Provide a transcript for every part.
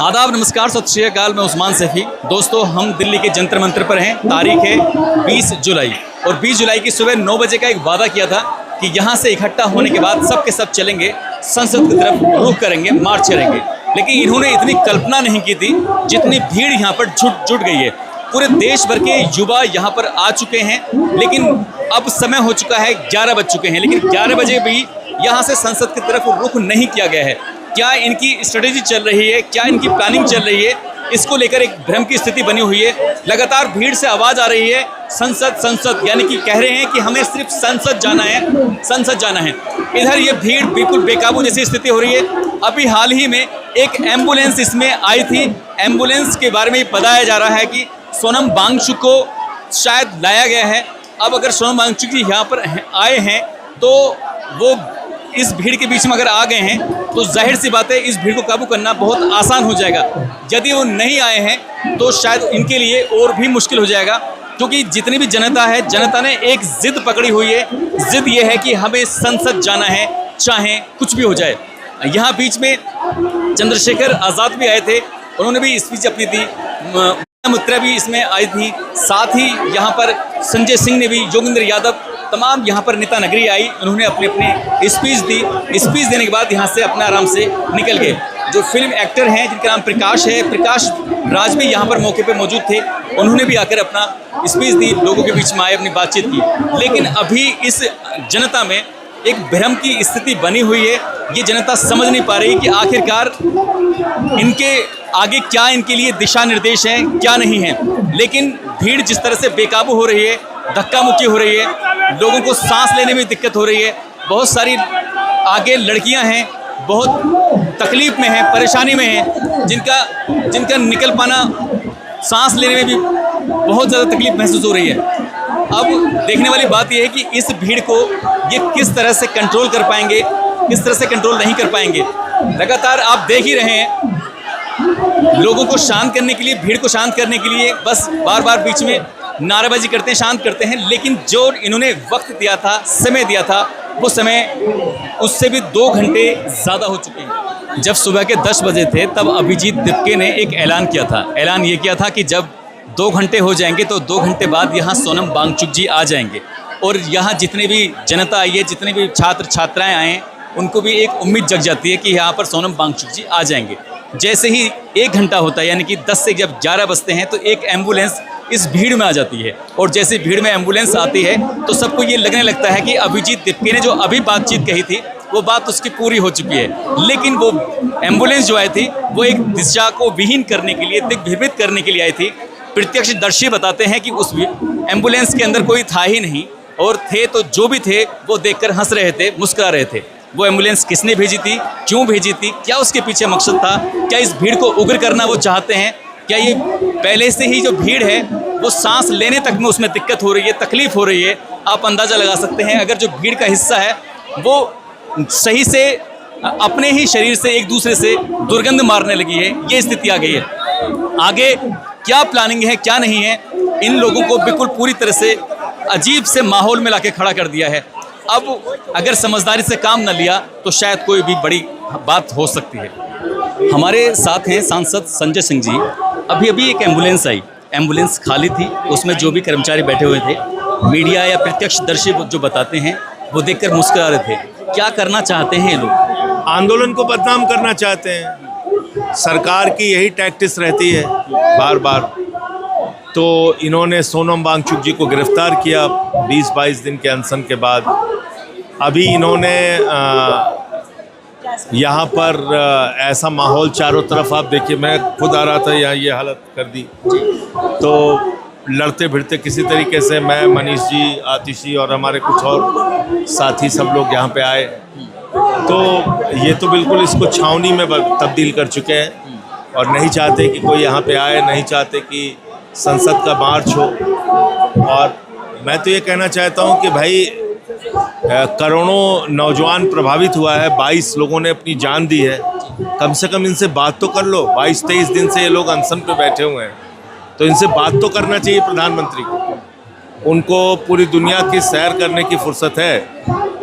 आदाब, नमस्कार, सत श्री अकाल। मैं उस्मान सैफी। दोस्तों, हम दिल्ली के जंतर मंतर पर हैं। तारीख है 20 जुलाई और 20 जुलाई की सुबह 9 बजे का एक वादा किया था कि यहाँ से इकट्ठा होने के बाद सब के सब चलेंगे, संसद की तरफ रुख करेंगे, मार्च करेंगे। लेकिन इन्होंने इतनी कल्पना नहीं की थी जितनी भीड़ यहाँ पर जुट गई है। पूरे देश भर के युवा यहाँ पर आ चुके हैं, लेकिन अब समय हो चुका है, 11 बज चुके हैं, लेकिन 11 बजे भी यहाँ से संसद की तरफ रुख नहीं किया गया है। क्या इनकी स्ट्रेटेजी चल रही है, क्या इनकी प्लानिंग चल रही है, इसको लेकर एक भ्रम की स्थिति बनी हुई है। लगातार भीड़ से आवाज़ आ रही है संसद संसद, यानी कि कह रहे हैं कि हमें सिर्फ संसद जाना है, संसद जाना है। इधर ये भीड़ बिल्कुल बेकाबू जैसी स्थिति हो रही है। अभी हाल ही में एक एम्बुलेंस इसमें आई थी। एम्बुलेंस के बारे में बताया जा रहा है कि सोनम वांगचुक को शायद लाया गया है। अब अगर सोनम वांगचुक जी यहाँ पर आए हैं तो वो इस भीड़ के बीच में अगर आ गए हैं तो जाहिर सी बात है इस भीड़ को काबू करना बहुत आसान हो जाएगा। यदि वो नहीं आए हैं तो शायद इनके लिए और भी मुश्किल हो जाएगा, क्योंकि जितनी भी जनता है, जनता ने एक जिद पकड़ी हुई है। जिद ये है कि हमें संसद जाना है, चाहे कुछ भी हो जाए। यहाँ बीच में चंद्रशेखर आज़ाद भी आए थे, उन्होंने भी स्पीच अपनी दी। मित्रा भी इसमें आई थी। साथ ही यहाँ पर संजय सिंह ने भी, योगेंद्र यादव, तमाम यहाँ पर नेता नगरी आई, उन्होंने अपने अपने स्पीच दी। स्पीच देने के बाद यहाँ से अपना आराम से निकल गए। जो फिल्म एक्टर हैं जिनका नाम प्रकाश है, प्रकाश राज भी यहाँ पर मौके पे मौजूद थे, उन्होंने भी आकर अपना स्पीच दी, लोगों के बीच में आए, अपनी बातचीत की। लेकिन अभी इस जनता में एक भ्रम की स्थिति बनी हुई है। ये जनता समझ नहीं पा रही कि आखिरकार इनके आगे क्या इनके लिए दिशा निर्देश हैं, क्या नहीं है। लेकिन भीड़ जिस तरह से बेकाबू हो रही है, धक्का मुक्की हो रही है, लोगों को सांस लेने में दिक्कत हो रही है। बहुत सारी आगे लड़कियां हैं, बहुत तकलीफ में हैं, परेशानी में हैं, जिनका निकल पाना, सांस लेने में भी बहुत ज़्यादा तकलीफ महसूस हो रही है। अब देखने वाली बात यह है कि इस भीड़ को ये किस तरह से कंट्रोल कर पाएंगे, किस तरह से कंट्रोल नहीं कर पाएंगे। लगातार आप देख ही रहे हैं, लोगों को शांत करने के लिए, भीड़ को शांत करने के लिए बस बार बार बीच में नारेबाजी करते हैं, शांत करते हैं। लेकिन जो इन्होंने वक्त दिया था, समय दिया था, वो समय उससे भी 2 घंटे ज़्यादा हो चुके हैं। जब सुबह के 10 बजे थे तब अभिजीत दिपके ने एक ऐलान किया था। ऐलान ये किया था कि जब 2 घंटे हो जाएंगे तो 2 घंटे बाद यहाँ सोनम वांगचुक जी आ जाएंगे। और यहाँ जितने भी जनता आई है, जितने भी छात्र छात्राएँ आए हैं, उनको भी एक उम्मीद जग जाती है कि यहाँ पर सोनम वांगचुक जी आ जाएंगे। जैसे ही 1 घंटा होता है, यानी कि 10 से जब 11 बजते हैं, तो एक एम्बुलेंस इस भीड़ में आ जाती है। और जैसे भीड़ में एम्बुलेंस आती है तो सबको ये लगने लगता है कि अभिजीत दिपके ने जो अभी बातचीत कही थी वो बात उसकी पूरी हो चुकी है। लेकिन वो एम्बुलेंस जो आई थी वो एक दिशा को विहीन करने के लिए, दिग्भ्रमित करने के लिए आई थी। प्रत्यक्षदर्शी बताते हैं कि उस एम्बुलेंस के अंदर कोई था ही नहीं, और थे तो जो भी थे वो देखकर हंस रहे थे, मुस्कुरा रहे थे। वो एम्बुलेंस किसने भेजी थी, क्यों भेजी थी, क्या उसके पीछे मकसद था, क्या इस भीड़ को उग्र करना वो चाहते हैं, क्या ये पहले से ही जो भीड़ है वो सांस लेने तक में उसमें दिक्कत हो रही है, तकलीफ़ हो रही है। आप अंदाज़ा लगा सकते हैं, अगर जो भीड़ का हिस्सा है वो सही से अपने ही शरीर से एक दूसरे से दुर्गंध मारने लगी है, ये स्थिति आ गई है। आगे क्या प्लानिंग है, क्या नहीं है, इन लोगों को बिल्कुल पूरी तरह से अजीब से माहौल में लाके खड़ा कर दिया है। अब अगर समझदारी से काम न लिया तो शायद कोई भी बड़ी बात हो सकती है। हमारे साथ हैं सांसद संजय सिंह जी। अभी अभी एक एम्बुलेंस आई, एम्बुलेंस खाली थी, उसमें जो भी कर्मचारी बैठे हुए थे, मीडिया या प्रत्यक्षदर्शी जो बताते हैं वो देखकर मुस्कुरा रहे थे। क्या करना चाहते हैं ये लोग? आंदोलन को बदनाम करना चाहते हैं। सरकार की यही टैक्टिस रहती है बार बार। तो इन्होंने सोनम वांगचुक जी को गिरफ्तार किया 20-22 दिन के अनशन के बाद। अभी इन्होंने यहाँ पर ऐसा माहौल चारों तरफ, आप देखिए, मैं खुद आ रहा था यहाँ, ये हालत कर दी। तो लड़ते भिड़ते किसी तरीके से मैं, मनीष जी, आतिशी और हमारे कुछ और साथी सब लोग यहाँ पे आए। तो ये तो बिल्कुल इसको छावनी में तब्दील कर चुके हैं और नहीं चाहते कि कोई यहाँ पे आए, नहीं चाहते कि संसद का मार्च हो। और मैं तो ये कहना चाहता हूँ कि भाई करोड़ों नौजवान प्रभावित हुआ है, 22 लोगों ने अपनी जान दी है, कम से कम इनसे बात तो कर लो। 22-23 दिन से ये लोग अनशन पे बैठे हुए हैं, तो इनसे बात तो करना चाहिए प्रधानमंत्री को। उनको पूरी दुनिया की सैर करने की फुर्सत है।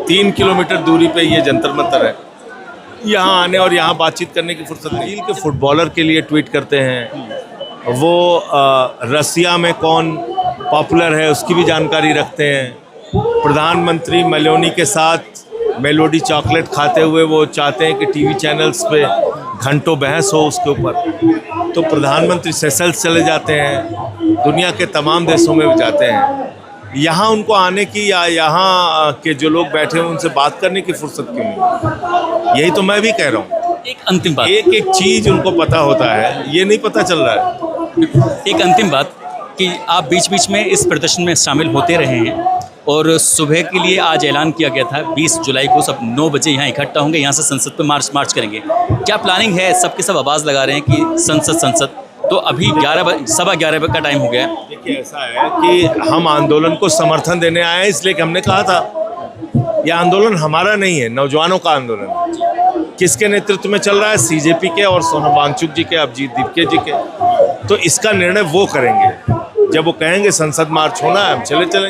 3 किलोमीटर दूरी पे ये जंतर मंतर है। यहाँ आने और यहाँ बातचीत करने की फुर्सत नहीं। ब्राज़ील के फुटबॉलर के लिए ट्वीट करते हैं, वो रसिया में कौन पॉपुलर है उसकी भी जानकारी रखते हैं। प्रधानमंत्री मेलोनी के साथ मेलोडी चॉकलेट खाते हुए वो चाहते हैं कि टीवी चैनल्स पे घंटों बहस हो उसके ऊपर। तो प्रधानमंत्री सेशल्स चले जाते हैं, दुनिया के तमाम देशों में जाते हैं। यहाँ उनको आने की या यहाँ के जो लोग बैठे हैं उनसे बात करने की फुर्सत क्यों नहीं? यही तो मैं भी कह रहा हूँ। एक अंतिम बात, एक एक चीज़ उनको पता होता है, ये नहीं पता चल रहा है। एक अंतिम बात कि आप बीच बीच में इस प्रदर्शन में शामिल होते रहे हैं और सुबह के लिए आज ऐलान किया गया था 20 जुलाई को सब 9 बजे यहाँ इकट्ठा होंगे, यहाँ से संसद पे मार्च करेंगे। क्या प्लानिंग है? सबके सब आवाज़ लगा रहे हैं कि संसद, तो अभी 11:15 का टाइम हो गया है। देखिए ऐसा है कि हम आंदोलन को समर्थन देने आए हैं, इसलिए कि हमने कहा था यह आंदोलन हमारा नहीं है, नौजवानों का आंदोलन है। किसके नेतृत्व में चल रहा है? सीजेपी के और सोनम वांगचुक जी के, अभिजीत दिपके जी के। तो इसका निर्णय वो करेंगे, जब वो कहेंगे संसद मार्च होना है हम चलेंगे।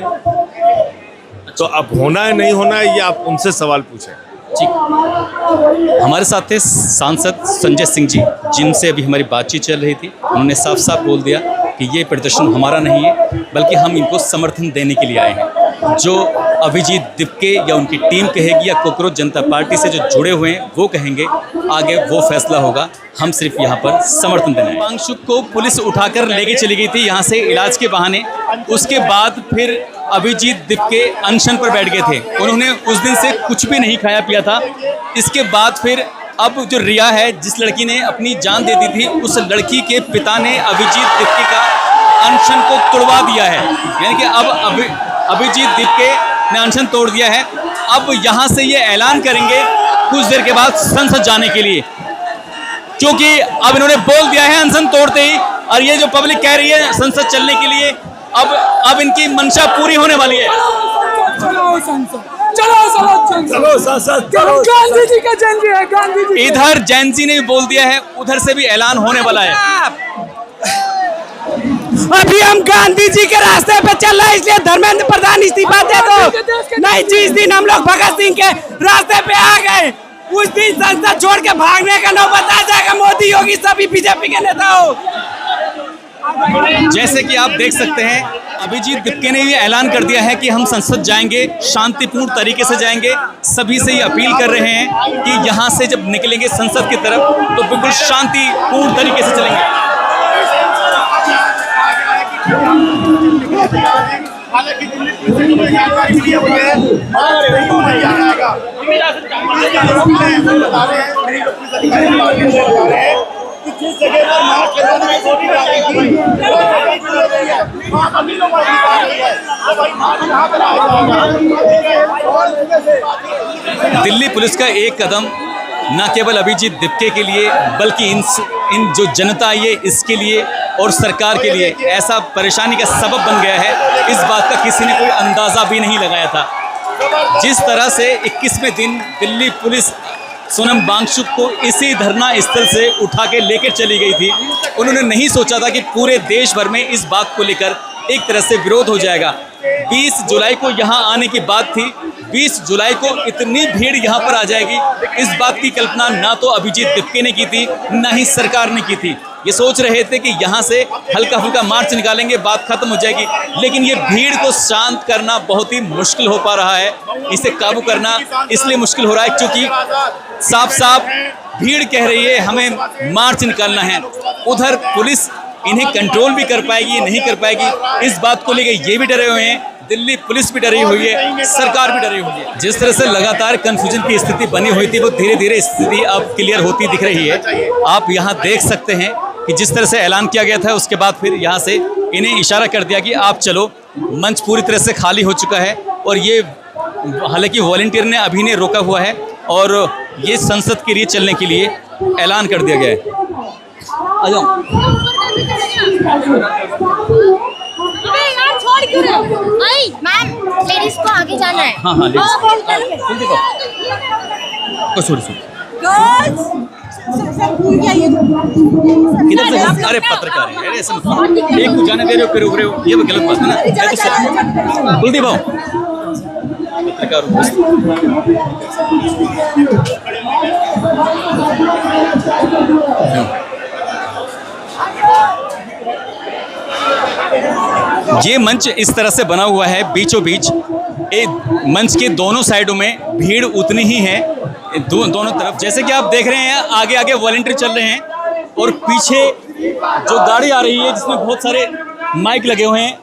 तो अब होना है नहीं होना है ये आप उनसे सवाल पूछें। ठीक, हमारे साथ थे सांसद संजय सिंह जी, जिनसे अभी हमारी बातचीत चल रही थी। उन्होंने साफ साफ बोल दिया कि ये प्रदर्शन हमारा नहीं है, बल्कि हम इनको समर्थन देने के लिए आए हैं। जो अभिजीत दिपके या उनकी टीम कहेगी या कोकरोच जनता पार्टी से जो जुड़े हुए हैं वो कहेंगे, आगे वो फैसला होगा। हम सिर्फ यहाँ पर समर्थन देना है। वांगचुक को पुलिस उठाकर लेके चली गई थी यहाँ से इलाज के बहाने। उसके बाद फिर अभिजीत दिपके अनशन पर बैठ गए थे। उन्होंने उस दिन से कुछ भी नहीं खाया पिया था। इसके बाद फिर अब जो रिया है, जिस लड़की ने अपनी जान दे दी थी, उस लड़की के पिता ने अभिजीत दिपके का अनशन को तोड़वा दिया है। यानी कि अब अभिजीत दिपके ने अनशन तोड़ दिया है। अब यहाँ से ये ऐलान करेंगे कुछ देर के बाद संसद जाने के लिए, क्योंकि अब इन्होंने बोल दिया है अनशन तोड़ते ही। और ये जो पब्लिक कह रही है संसद चलने के लिए, अब इनकी मंशा पूरी होने वाली है। चलो संसद, गांधी जी का जयंती है, गांधी जी। इधर जयंती ने भी बोल दिया है, उधर से भी ऐलान होने वाला है। अभी हम गांधी जी के रास्ते पे चल रहे हैं, इसलिए धर्मेंद्र प्रधान इस्तीफा दे दो। नहीं, जिस दिन हम लोग भगत सिंह के रास्ते पे आ गए, उस दिन संसद छोड़ के भागने का नौबत आ जाएगा। मोदी योगी सभी बीजेपी के नेता हो। जैसे कि आप देख सकते हैं, अभिजीत दिपके ने ये ऐलान कर दिया है कि हम संसद जाएंगे, शांतिपूर्ण तरीके से जाएंगे। सभी से ये अपील कर रहे हैं कि यहाँ से जब निकलेंगे संसद की तरफ तो बिल्कुल शांतिपूर्ण तरीके से चलेंगे। हालांकि दिल्ली पुलिस ने जानकारी दी हुई है, नहीं आएगा। कि जिस जगह पर मार्च करने में छोटी लगेगी, अभी लोग दिल्ली पुलिस का एक कदम न केवल अभिजीत दिपके के लिए, बल्कि इन जो जनता है ये इसके लिए और सरकार के लिए ऐसा परेशानी का सबब बन गया है, इस बात का किसी ने कोई अंदाज़ा भी नहीं लगाया था। जिस तरह से 21वें दिन दिल्ली पुलिस सोनम वांगचुक को इसी धरना स्थल से उठा के लेकर चली गई थी, उन्होंने नहीं सोचा था कि पूरे देश भर में इस बात को लेकर एक तरह से विरोध हो जाएगा। 20 जुलाई को यहाँ आने की बात थी, 20 जुलाई को इतनी भीड़ यहाँ पर आ जाएगी, इस बात की कल्पना ना तो अभिजीत दिपके ने की थी, ना ही सरकार ने की थी। ये सोच रहे थे कि यहाँ से हल्का फुल्का मार्च निकालेंगे, बात खत्म हो जाएगी। लेकिन ये भीड़ को शांत करना बहुत ही मुश्किल हो पा रहा है, इसे काबू करना इसलिए मुश्किल हो रहा है क्योंकि साफ साफ भीड़ कह रही है हमें मार्च निकालना है। उधर पुलिस इन्हें कंट्रोल भी कर पाएगी, नहीं कर पाएगी, इस बात को लेकर ये भी डरे हुए हैं। दिल्ली पुलिस भी डरी हुई है, सरकार भी डरी हुई है। जिस तरह से लगातार कंफ्यूजन की स्थिति बनी हुई थी, वो धीरे धीरे स्थिति अब क्लियर होती दिख रही है। आप यहाँ देख सकते हैं कि जिस तरह से ऐलान किया गया था, उसके बाद फिर यहाँ से इन्हें इशारा कर दिया कि आप चलो। मंच पूरी तरह से खाली हो चुका है और ये हालांकि वॉलंटियर ने अभी ने रोका हुआ है और ये संसद के लिए चलने के लिए ऐलान कर दिया गया है। आ जाओ। छोड़ क्यों रहे हो? मैम, लेडीज को आगे जाना है। हाँ हाँ, इधर से अरे पत्रकार है, ऐसे एक को जाने दे रहे हो फिर उभरे हो, ये भी गलत बात है ना। कुलदीप भाव पत्रकार ये मंच इस तरह से बना हुआ है बीचों बीच। मंच के दोनों साइडों में भीड़ उतनी ही है, दोनों तरफ। जैसे कि आप देख रहे हैं आगे आगे वॉलंटियर चल रहे हैं और पीछे जो गाड़ी आ रही है जिसमें बहुत सारे माइक लगे हुए हैं,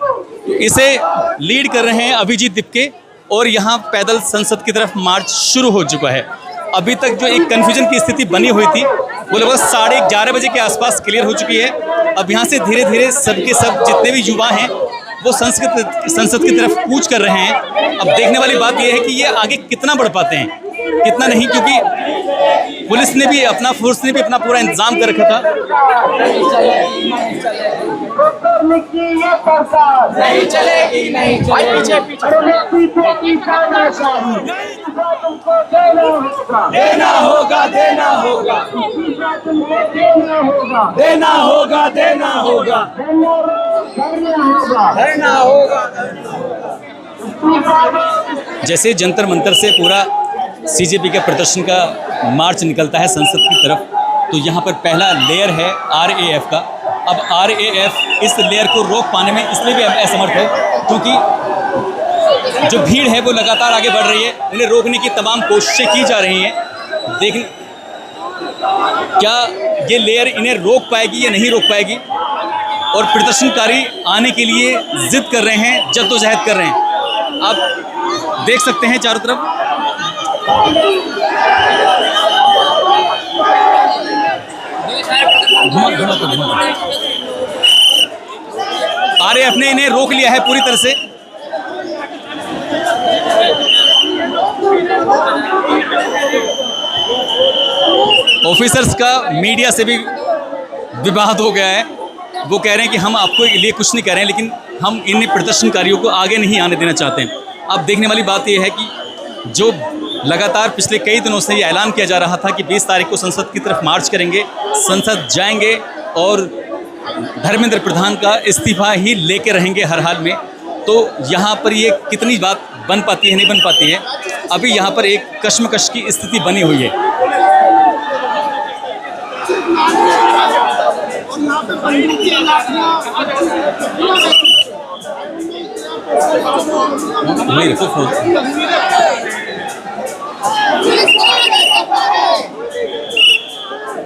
इसे लीड कर रहे हैं अभिजीत दीपके। और यहाँ पैदल संसद की तरफ मार्च शुरू हो चुका है। अभी तक जो एक कन्फ्यूजन की स्थिति बनी हुई थी वो लगभग 11:30 बजे के आसपास क्लियर हो चुकी है। अब यहाँ से धीरे धीरे सबके सब जितने भी युवा हैं वो संसद की तरफ कूच कर रहे हैं। अब देखने वाली बात यह है कि ये आगे कितना बढ़ पाते हैं, कितना नहीं, क्योंकि पुलिस ने भी अपना, फोर्स ने भी अपना पूरा इंतजाम कर रखा था। नहीं चलेगी, नहीं चलेगी। देना होगा, देना होगा, देना होगा, देना होगा, देना होगा। जैसे जंतर मंतर से पूरा सीजेपी के प्रदर्शन का मार्च निकलता है संसद की तरफ, तो यहाँ पर पहला लेयर है आरएएफ का। अब आरएएफ इस लेयर को रोक पाने में इसलिए भी असमर्थ है क्योंकि जो भीड़ है वो लगातार आगे बढ़ रही है। इन्हें रोकने की तमाम कोशिशें की जा रही हैं। देखिए क्या ये लेयर इन्हें रोक पाएगी या नहीं रोक पाएगी। और प्रदर्शनकारी आने के लिए जिद कर रहे हैं, जद्दोजहद कर रहे हैं। आप देख सकते हैं चारों तरफ आरएएफ ने इन्हें रोक लिया है पूरी तरह से। ऑफिसर्स का मीडिया से भी विवाद हो गया है। वो कह रहे हैं कि हम आपको लिए कुछ नहीं कह रहे हैं, लेकिन हम इन प्रदर्शनकारियों को आगे नहीं आने देना चाहते हैं। अब देखने वाली बात यह है कि जो लगातार पिछले कई दिनों से ये ऐलान किया जा रहा था कि 20 तारीख को संसद की तरफ मार्च करेंगे, संसद जाएंगे और धर्मेंद्र प्रधान का इस्तीफा ही लेके रहेंगे हर हाल में, तो यहाँ पर ये कितनी बात बन पाती है, नहीं बन पाती है। अभी यहाँ पर एक कश्मकश की स्थिति बनी हुई है।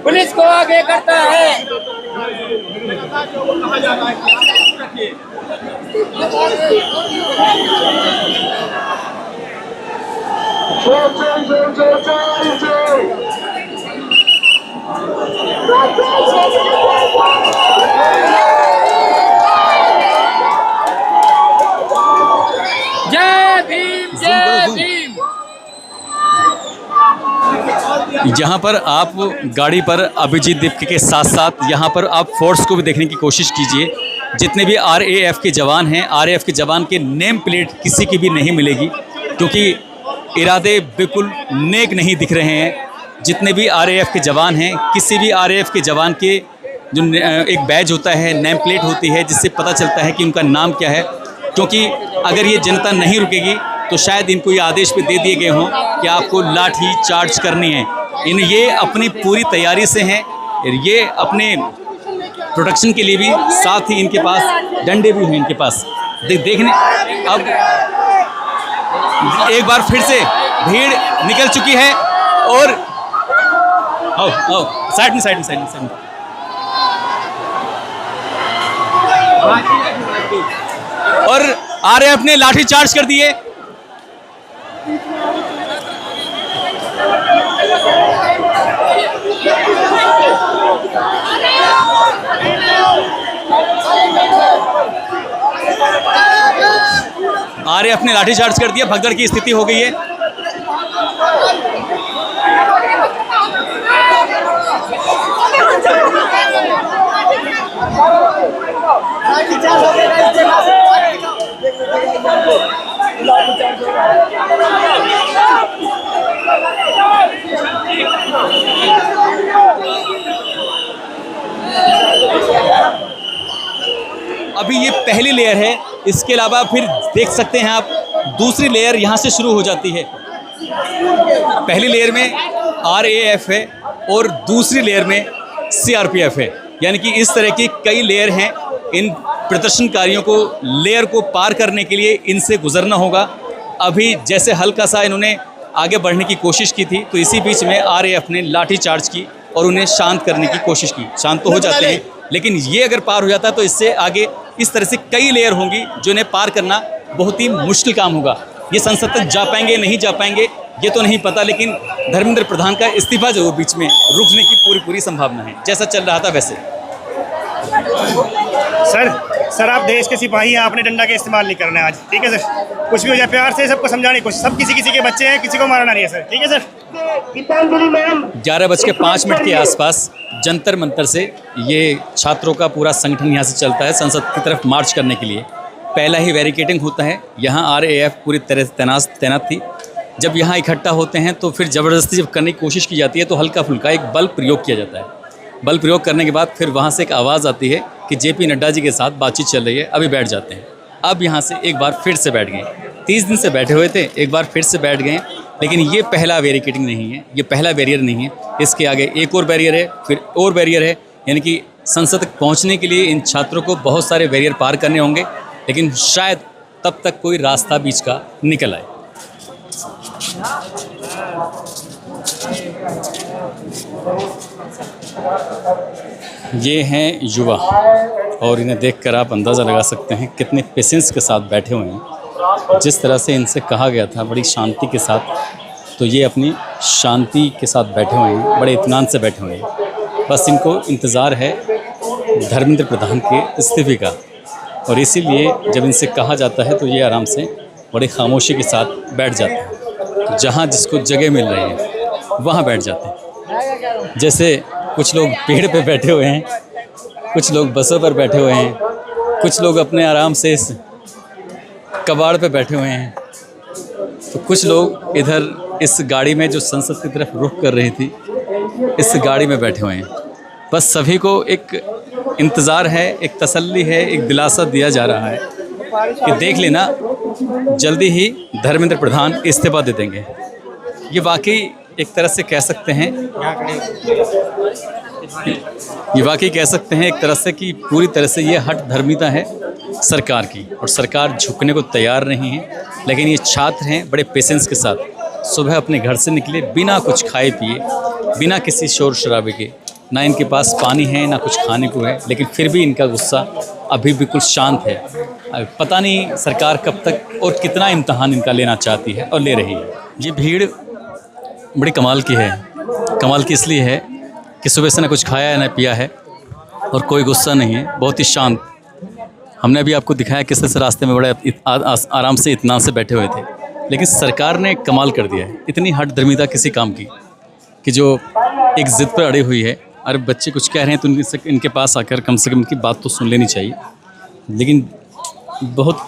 पुलिस को आगे करता है। जय भीम, जय भीम। यहाँ पर आप गाड़ी पर अभिजीत दीपके के साथ साथ यहाँ पर आप फोर्स को भी देखने की कोशिश कीजिए। जितने भी आरएएफ के जवान हैं, आरएएफ के जवान के नेम प्लेट किसी की भी नहीं मिलेगी, क्योंकि इरादे बिल्कुल नेक नहीं दिख रहे हैं। जितने भी आरएएफ के जवान हैं, किसी भी आरएएफ के जवान के जो एक बैज होता है, नेम प्लेट होती है, जिससे पता चलता है कि उनका नाम क्या है। क्योंकि अगर ये जनता नहीं रुकेगी तो शायद इनको ये आदेश भी दे दिए गए हों कि आपको लाठी चार्ज करनी है। ये अपनी पूरी तैयारी से हैं, ये अपने प्रोटेक्शन के लिए भी, साथ ही इनके पास डंडे भी हैं इनके पास। देखने अब एक बार फिर से भीड़ निकल चुकी है और आओ साइड में। और आरएएफ ने लाठी चार्ज कर दिए। आरएएफ ने लाठी चार्ज कर दिया। भगदड़ की स्थिति हो गई है। अभी ये पहली लेयर है, इसके अलावा फिर देख सकते हैं आप दूसरी लेयर यहाँ से शुरू हो जाती है। पहली लेयर में RAF है और दूसरी लेयर में CRPF है। यानी कि इस तरह की कई लेयर हैं। इन प्रदर्शनकारियों को लेयर को पार करने के लिए इनसे गुजरना होगा। अभी जैसे हल्का सा इन्होंने आगे बढ़ने की कोशिश की थी, तो इसी बीच में RAF ने लाठी चार्ज की और उन्हें शांत करने की कोशिश की। शांत तो हो जाते हैं, लेकिन ये अगर पार हो जाता है तो इससे आगे इस तरह से कई लेयर होंगी जो इन्हें पार करना बहुत ही मुश्किल काम होगा। ये संसद तक जा पाएंगे नहीं जा पाएंगे ये तो नहीं पता, लेकिन धर्मेंद्र प्रधान का इस्तीफा जरूर बीच में रुकने की पूरी संभावना है, जैसा चल रहा था वैसे। सर आप देश के सिपाही हैं, आपने डंडा का इस्तेमाल नहीं करना है आज, ठीक है सर। कुछ भी हो जाए प्यार से सबको समझाने की कोशिश, सब किसी के बच्चे हैं, किसी को मारना नहीं है सर, ठीक है सर। 11:05 के आसपास जंतर मंतर से ये छात्रों का पूरा संगठन यहाँ से चलता है संसद की तरफ मार्च करने के लिए। पहला ही बैरिकेडिंग होता है, यहाँ RAF पूरी तरह से तैनात थी। जब यहाँ इकट्ठा होते हैं तो फिर ज़बरदस्ती जब करने की कोशिश की जाती है तो हल्का फुल्का एक बल प्रयोग किया जाता है। बल प्रयोग करने के बाद फिर वहाँ से एक आवाज़ आती है कि JP नड्डा जी के साथ बातचीत चल रही है, अभी बैठ जाते हैं। अब यहाँ से एक बार फिर से बैठ गए। 30 दिन से बैठे हुए थे, एक बार फिर से बैठ गए। लेकिन ये पहला बैरिकेडिंग नहीं है, ये पहला बैरियर नहीं है। इसके आगे एक और बैरियर है, फिर और बैरियर है। यानी कि संसद तक पहुँचने के लिए इन छात्रों को बहुत सारे बैरियर पार करने होंगे, लेकिन शायद तब तक कोई रास्ता बीच का निकल आए। ये हैं युवा और इन्हें देखकर आप अंदाज़ा लगा सकते हैं कितने पेशेंस के साथ बैठे हुए हैं। जिस तरह से इनसे कहा गया था बड़ी शांति के साथ, तो ये अपनी शांति के साथ बैठे हुए हैं, बड़े इत्मीनान से बैठे हुए हैं। बस इनको इंतज़ार है धर्मेंद्र प्रधान के इस्तीफे का, और इसीलिए जब इनसे कहा जाता है तो ये आराम से बड़ी खामोशी के साथ बैठ जाते हैं। जहाँ जिसको जगह मिल रही है वहाँ बैठ जाते हैं। जैसे कुछ लोग पेड़ पे बैठे हुए हैं, कुछ लोग बसों पर बैठे हुए हैं, कुछ लोग अपने आराम से इस कबाड़ पे बैठे हुए हैं, तो कुछ लोग इधर इस गाड़ी में जो संसद की तरफ रुख कर रही थी, इस गाड़ी में बैठे हुए हैं। बस सभी को एक इंतज़ार है, एक तसल्ली है, एक दिलासा दिया जा रहा है कि देख लेना जल्दी ही धर्मेंद्र प्रधान इस्तीफा दे देंगे। ये वाकई एक तरह से कह सकते हैं, एक तरह से कि पूरी तरह से ये हठ धर्मिता है सरकार की, और सरकार झुकने को तैयार नहीं है। लेकिन ये छात्र हैं, बड़े पेशेंस के साथ सुबह अपने घर से निकले बिना कुछ खाए पिए, बिना किसी शोर शराबे के, ना इनके पास पानी है ना कुछ खाने को है, लेकिन फिर भी इनका गुस्सा अभी बिल्कुल शांत है। पता नहीं सरकार कब तक और कितना इम्तहान इनका लेना चाहती है और ले रही है। ये भीड़ बड़ी कमाल की है। कमाल की इसलिए है कि सुबह से ना कुछ खाया है ना पिया है, और कोई गुस्सा नहीं है, बहुत ही शांत। हमने अभी आपको दिखाया किस तरह से रास्ते में बड़े आराम से इत्मीनान से बैठे हुए थे, लेकिन सरकार ने कमाल कर दिया है। इतनी हठ धर्मिता किसी काम की कि जो एक ज़िद पर अड़ी हुई है। अरे बच्चे कुछ कह रहे हैं तो इनके पास आकर कम से कम इनकी बात तो सुन लेनी चाहिए। लेकिन बहुत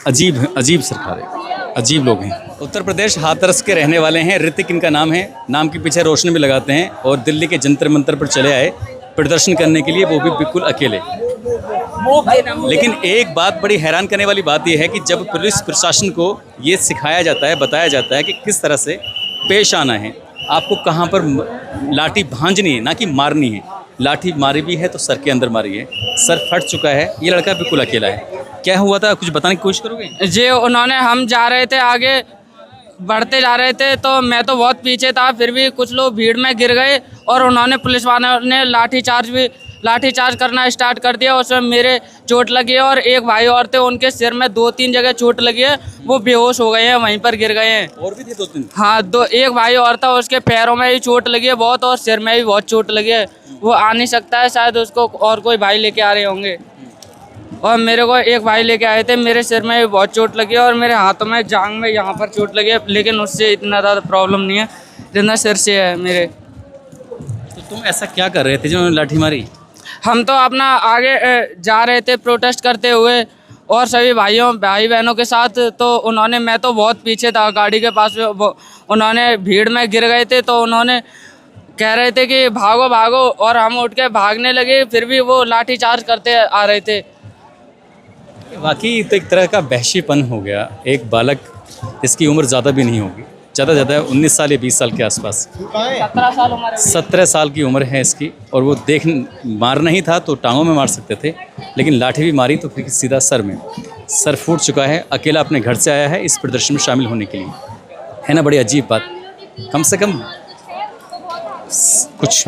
अजीब सरकार है, अजीब लोग हैं। उत्तर प्रदेश हाथरस के रहने वाले हैं, ऋतिक इनका नाम है। नाम के पीछे रोशनी भी लगाते हैं, और दिल्ली के जंतर मंतर पर चले आए प्रदर्शन करने के लिए, वो भी बिल्कुल अकेले। लेकिन एक बात बड़ी हैरान करने वाली बात यह है कि जब पुलिस प्रशासन को ये सिखाया जाता है, बताया जाता है कि किस तरह से पेश आना है, आपको कहाँ पर लाठी भांजनी है ना कि मारनी है। लाठी मारी भी है तो सर के अंदर मारी है, सर फट चुका है। ये लड़का बिल्कुल अकेला है। क्या हुआ था, कुछ बताने की कोशिश करोगे? जी, उन्होंने, हम जा रहे थे आगे बढ़ते जा रहे थे, तो मैं तो बहुत पीछे था, फिर भी कुछ लोग भीड़ में गिर गए और उन्होंने, पुलिस वालों ने लाठीचार्ज करना स्टार्ट कर दिया। उसमें मेरे चोट लगी है और एक भाई और थे, उनके सिर में 2-3 जगह चोट लगी है, वो बेहोश हो गए हैं, वहीं पर गिर गए हैं। और भी थे 2-3? हाँ, एक भाई और था, उसके पैरों में भी चोट लगी है बहुत, और सिर में भी बहुत चोट लगी है। वो आ नहीं सकता है, शायद उसको और कोई भाई लेके आ रहे होंगे। और मेरे को एक भाई लेके आए थे, मेरे सिर में भी बहुत चोट लगी है और मेरे हाथों में, जांघ में यहाँ पर चोट लगी है, लेकिन उससे इतना ज़्यादा प्रॉब्लम नहीं है जितना सिर से है मेरे। तो तुम ऐसा क्या कर रहे थे जिन्होंने लाठी मारी? हम तो अपना आगे जा रहे थे प्रोटेस्ट करते हुए, और सभी भाई बहनों के साथ। तो उन्होंने, मैं तो बहुत पीछे था गाड़ी के पास, उन्होंने भीड़ में गिर गए थे, तो उन्होंने कह रहे थे कि भागो भागो, और हम उठ के भागने लगे, फिर भी वो लाठीचार्ज करते आ रहे थे। वाकई तो एक तरह का वहशीपन हो गया। एक बालक, इसकी उम्र ज़्यादा भी नहीं होगी, ज़्यादा ज़्यादा 19 साल या 20 साल के आसपास। 17 साल की उम्र है इसकी, और वो मारना ही था तो टांगों में मार सकते थे, लेकिन लाठी भी मारी तो फिर सीधा सर में। सर फूट चुका है, अकेला अपने घर से आया है इस प्रदर्शन में शामिल होने के लिए। है ना बड़ी अजीब बात। कम से कम कुछ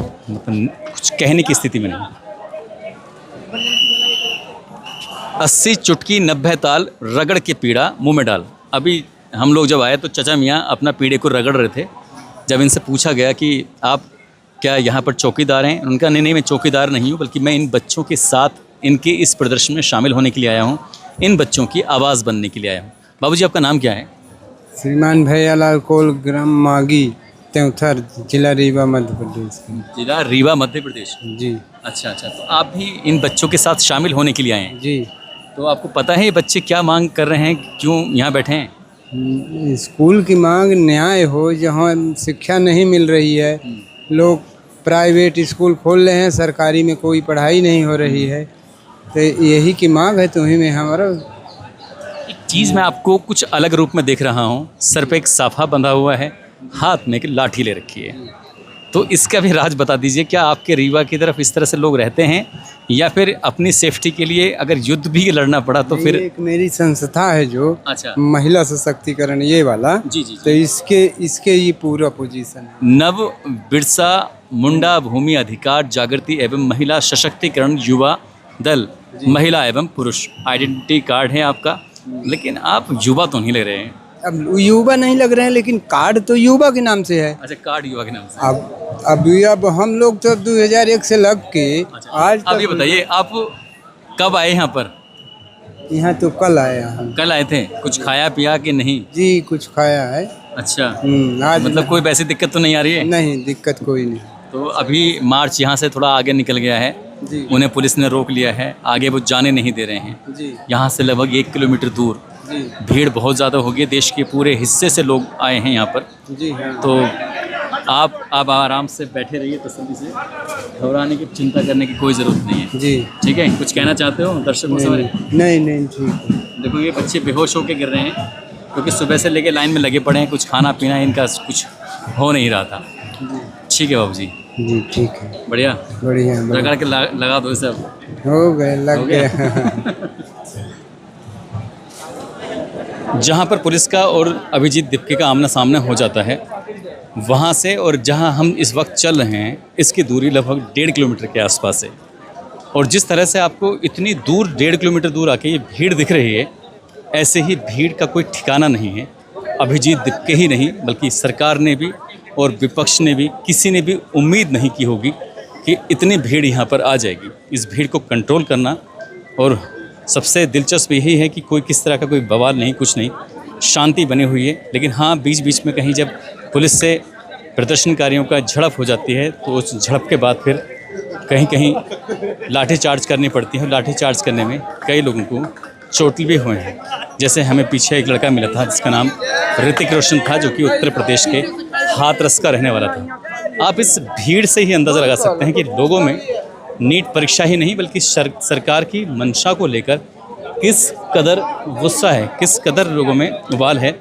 कहने की स्थिति में नहीं। 80 चुटकी 90 ताल, रगड़ के पीड़ा मुंह में डाल। अभी हम लोग जब आए तो चचा मियाँ अपना पीड़े को रगड़ रहे थे। जब इनसे पूछा गया कि आप क्या यहाँ पर चौकीदार हैं, उनका नहीं, मैं चौकीदार नहीं हूँ, बल्कि मैं इन बच्चों के साथ इनके इस प्रदर्शन में शामिल होने के लिए आया हूँ, इन बच्चों की आवाज़ बनने के लिए आया हूँ। बाबूजी आपका नाम क्या है? श्रीमान भैयालाल कोल, ग्राम मागी, त्योंथर, जिला रीवा, मध्य प्रदेश। जिला रीवा, मध्य प्रदेश। जी। अच्छा, तो आप भी इन बच्चों के साथ शामिल होने के लिए आए हैं? जी। तो आपको पता है ये बच्चे क्या मांग कर रहे हैं, क्यों यहाँ बैठे हैं? स्कूल की मांग न्याय हो, जहाँ शिक्षा नहीं मिल रही है। लोग प्राइवेट स्कूल खोल रहे हैं, सरकारी में कोई पढ़ाई नहीं हो रही है, तो यही की मांग है। तुम्ही में हमारा एक चीज़ मैं आपको कुछ अलग रूप में देख रहा हूँ। सर पे एक साफा बंधा हुआ है, हाथ में एक लाठी ले रखी है, तो इसका भी राज बता दीजिए। क्या आपके रीवा की तरफ इस तरह से लोग रहते हैं, या फिर अपनी सेफ्टी के लिए अगर युद्ध भी लड़ना पड़ा तो फिर? एक मेरी संस्था है जो अच्छा, महिला सशक्तिकरण ये वाला। जी जी, तो इसके ये पूरा पोजीशन है। नव बिरसा मुंडा भूमि अधिकार जागृति एवं महिला सशक्तिकरण युवा दल, महिला एवं पुरुष आइडेंटिटी कार्ड है आपका, लेकिन आप युवा तो नहीं लग रहे हैं। अब युवा नहीं लग रहे हैं, लेकिन कार्ड तो युवा के नाम से है। अच्छा, कार्ड युवा के नाम से। अब हम लोग तो 2001 से लग के आज आप ये बताइए, आप कब आए यहाँ पर? यहाँ तो कल आया हम। कल आए थे, कुछ खाया पिया कि नहीं? जी, कुछ खाया है। अच्छा, आज मतलब कोई वैसी दिक्कत तो नहीं आ रही है? नहीं, दिक्कत कोई नहीं। तो अभी मार्च यहाँ से थोड़ा आगे निकल गया है जी। उन्हें पुलिस ने रोक लिया है, आगे वो जाने नहीं दे रहे हैं। जी। यहाँ से लगभग 1 किलोमीटर दूर जी। भीड़ बहुत ज़्यादा होगी, देश के पूरे हिस्से से लोग आए हैं यहाँ पर। जी हाँ। तो आप आराम से बैठे रहिए, तसल्ली से, घबराने की चिंता करने की कोई ज़रूरत नहीं है। जी। ठीक है, कुछ कहना चाहते हो दर्शकों से? नहीं, ठीक है। देखो ये बच्चे बेहोश होकर गिर रहे हैं, क्योंकि सुबह से लेके लाइन में लगे पड़े हैं, कुछ खाना पीना इनका कुछ हो नहीं रहा था। ठीक है बाबू जी, ठीक है। बढ़िया बढ़िया। के लगा दो सब। हो गए, लग गया। जहाँ पर पुलिस का और अभिजीत दिप्के का आमना सामना हो जाता है, वहाँ से और जहाँ हम इस वक्त चल रहे हैं, इसकी दूरी लगभग 1.5 किलोमीटर के आसपास है। और जिस तरह से आपको इतनी दूर 1.5 किलोमीटर दूर आके ये भीड़ दिख रही है, ऐसे ही भीड़ का कोई ठिकाना नहीं है। अभिजीत दिप्के ही नहीं, बल्कि सरकार ने भी और विपक्ष ने भी, किसी ने भी उम्मीद नहीं की होगी कि इतनी भीड़ यहाँ पर आ जाएगी। इस भीड़ को कंट्रोल करना, और सबसे दिलचस्प यही है कि कोई किस तरह का कोई बवाल नहीं, कुछ नहीं, शांति बनी हुई है। लेकिन हाँ, बीच बीच में कहीं जब पुलिस से प्रदर्शनकारियों का झड़प हो जाती है, तो उस झड़प के बाद फिर कहीं कहीं लाठीचार्ज करनी पड़ती है। लाठीचार्ज करने में कई लोगों को चोट भी हुए हैं। जैसे हमें पीछे एक लड़का मिला था जिसका नाम ऋतिक रोशन था, जो कि उत्तर प्रदेश के हाथरस का रहने वाला था। आप इस भीड़ से ही अंदाज़ा लगा सकते हैं कि लोगों में नीट परीक्षा ही नहीं, बल्कि सरकार की मंशा को लेकर किस कदर गुस्सा है, किस कदर लोगों में उबाल है।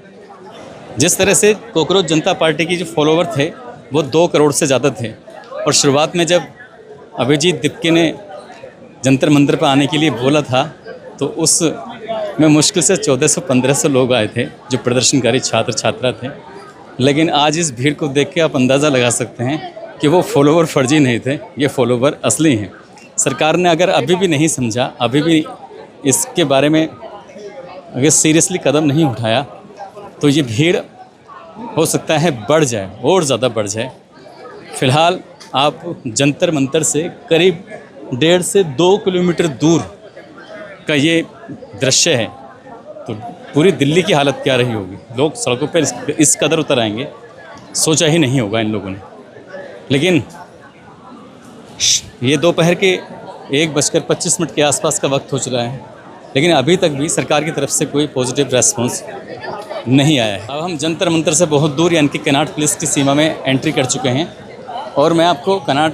जिस तरह से कॉकरोच जनता पार्टी की जो फॉलोवर थे वो 2 करोड़ से ज़्यादा थे, और शुरुआत में जब अभिजीत दिप्के ने जंतर मंतर पर आने के लिए बोला था, तो उस में मुश्किल से 1400-1500 लोग आए थे जो प्रदर्शनकारी छात्र छात्रा थे। लेकिन आज इस भीड़ को देख के आप अंदाज़ा लगा सकते हैं कि वो फॉलोवर फर्जी नहीं थे, ये फॉलोवर असली हैं। सरकार ने अगर अभी भी नहीं समझा, अभी भी इसके बारे में अगर सीरियसली कदम नहीं उठाया, तो ये भीड़ हो सकता है बढ़ जाए, और ज़्यादा बढ़ जाए। फ़िलहाल आप जंतर मंतर से करीब 1.5 से 2 किलोमीटर दूर का ये दृश्य है, तो पूरी दिल्ली की हालत क्या रही होगी। लोग सड़कों पर इस कदर उतर आएंगे, सोचा ही नहीं होगा इन लोगों ने। लेकिन ये दोपहर के 1:25 के आसपास का वक्त हो चुका है, लेकिन अभी तक भी सरकार की तरफ से कोई पॉजिटिव रेस्पॉन्स नहीं आया है। अब हम जंतर मंतर से बहुत दूर, यानी कि कनॉट प्लेस की सीमा में एंट्री कर चुके हैं, और मैं आपको कनॉट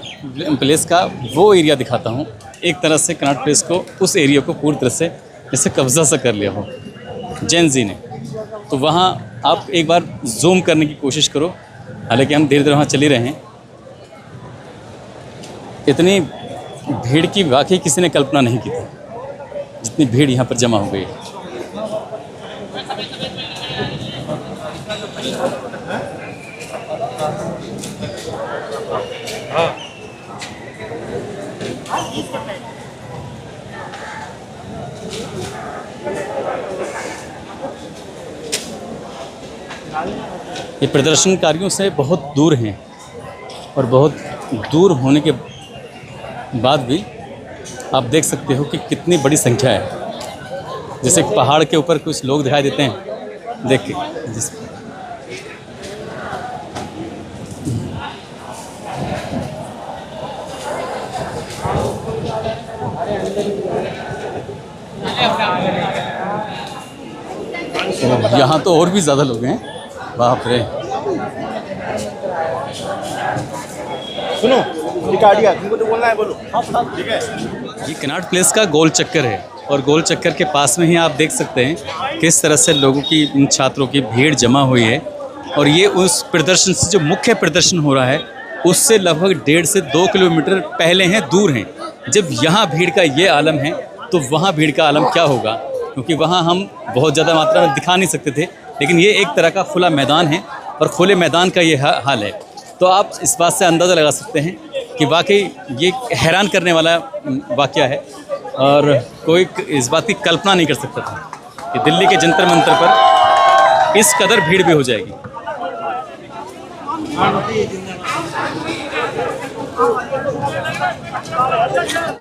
प्लेस का वो एरिया दिखाता हूँ। एक तरह से कनॉट प्लेस को, उस एरिया को पूरी तरह से जैसे कब्जा सा कर लिया हो जैन जी ने। तो वहाँ आप एक बार जूम करने की कोशिश करो, हालांकि हम धीरे धीरे वहाँ चल ही रहे हैं। इतनी भीड़ की वाकई किसी ने कल्पना नहीं की थी, जितनी भीड़ यहाँ पर जमा हो गई है। ये प्रदर्शनकारियों से बहुत दूर हैं और बहुत दूर होने के बाद भी आप देख सकते हो कि कितनी बड़ी संख्या है। जैसे पहाड़ के ऊपर कुछ लोग दिखाई देते हैं, देख के जिस यहाँ तो और भी ज़्यादा लोग हैं, बाप रे। सुनो रिकार्डिया, तुमको जो बोलना है बोलो। ठीक है, ये कनॉट प्लेस का गोल चक्कर है और गोल चक्कर के पास में ही आप देख सकते हैं किस तरह से लोगों की, इन छात्रों की भीड़ जमा हुई है। और ये उस प्रदर्शन से, जो मुख्य प्रदर्शन हो रहा है उससे लगभग 1.5 से 2 किलोमीटर पहले हैं, दूर हैं। जब यहाँ भीड़ का ये आलम है तो वहाँ भीड़ का आलम क्या होगा, क्योंकि वहाँ हम बहुत ज़्यादा मात्रा में दिखा नहीं सकते थे, लेकिन ये एक तरह का खुला मैदान है और खुले मैदान का ये हाल है। तो आप इस बात से अंदाज़ा लगा सकते हैं कि वाकई ये हैरान करने वाला वाक़या है और कोई इस बात की कल्पना नहीं कर सकता था कि दिल्ली के जंतर मंतर पर इस कदर भीड़ भी हो जाएगी।